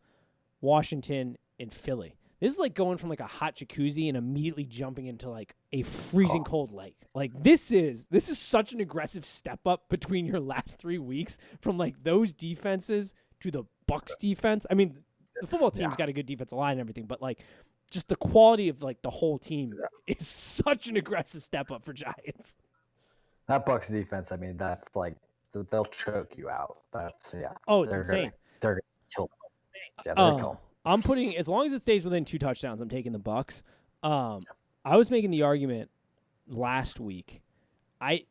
[SPEAKER 1] Washington, and Philly. This is like going from like a hot jacuzzi and immediately jumping into like a freezing cold lake. Like this is such an aggressive step up between your last 3 weeks from like those defenses to the Bucs defense. I mean, the football team's got a good defensive line and everything, but like just the quality of like the whole team is such an aggressive step up for Giants.
[SPEAKER 2] That Bucs defense, I mean, that's like they'll choke you out. That's
[SPEAKER 1] Oh, it's insane.
[SPEAKER 2] They're gonna kill them. Yeah, they're gonna kill them.
[SPEAKER 1] I'm putting, as long as it stays within 2 touchdowns, I'm taking the Bucs. I was making the argument last week. I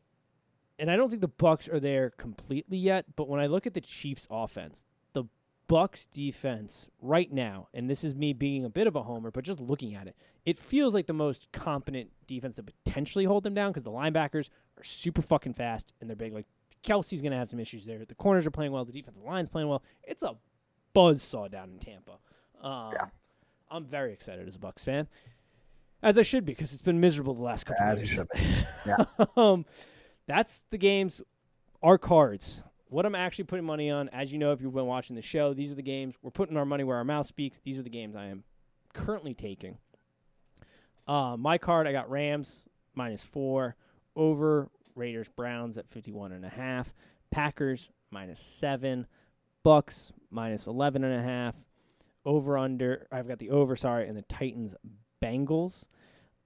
[SPEAKER 1] don't think the Bucs are there completely yet, but when I look at the Chiefs offense, the Bucs defense right now, and this is me being a bit of a homer, but just looking at it, it feels like the most competent defense to potentially hold them down because the linebackers are super fucking fast and they're big. Like Kelsey's going to have some issues there. The corners are playing well. The defensive line's playing well. It's a buzzsaw down in Tampa. I'm very excited as a Bucs fan, as I should be, because it's been miserable the last couple of years.
[SPEAKER 2] As you should be. Yeah.
[SPEAKER 1] That's the games, our cards. What I'm actually putting money on, as you know, if you've been watching the show, these are the games. We're putting our money where our mouth speaks. These are the games I am currently taking. My card, I got Rams -4, over Raiders Browns at 51.5, Packers -7, Bucks -11.5. Over under, I've got the over, and the Titans Bengals.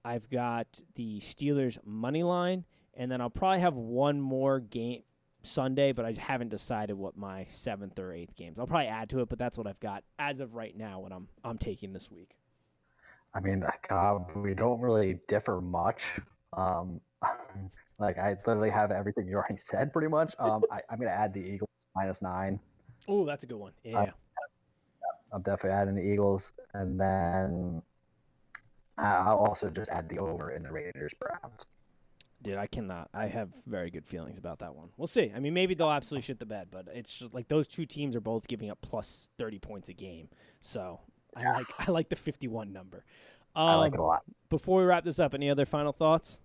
[SPEAKER 1] I've got the Steelers money line, and then I'll probably have one more game Sunday, but I haven't decided what my 7th or 8th games. I'll probably add to it, but that's what I've got as of right now when I'm taking this week.
[SPEAKER 2] I mean, we don't really differ much. Like I literally have everything you already said pretty much. I'm gonna add the Eagles -9.
[SPEAKER 1] Oh, that's a good one. Yeah.
[SPEAKER 2] I'm definitely adding the Eagles, and then I'll also just add the over in the Raiders Browns.
[SPEAKER 1] Dude, I cannot. I have very good feelings about that one. We'll see. I mean, maybe they'll absolutely shit the bed, but it's just like those two teams are both giving up plus 30 points a game. So I like the 51 number.
[SPEAKER 2] I like it a lot.
[SPEAKER 1] Before we wrap this up, any other final thoughts?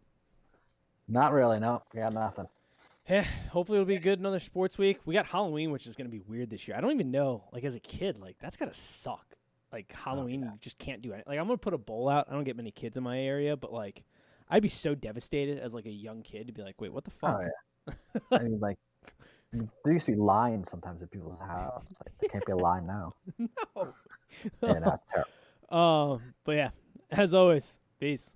[SPEAKER 2] Not really. No, we got nothing.
[SPEAKER 1] Yeah, hopefully it'll be good another sports week. We got Halloween, which is going to be weird this year. I don't even know, like as a kid, like that's got to suck. Like Halloween, you just can't do anything. Like I'm going to put a bowl out. I don't get many kids in my area, but like I'd be so devastated as like a young kid to be like, wait, what the fuck?
[SPEAKER 2] Oh, yeah. I mean, like there used to be lines sometimes at people's house. Like there can't be a line now.
[SPEAKER 1] No.
[SPEAKER 2] Yeah, no, terrible.
[SPEAKER 1] But yeah, as always, peace.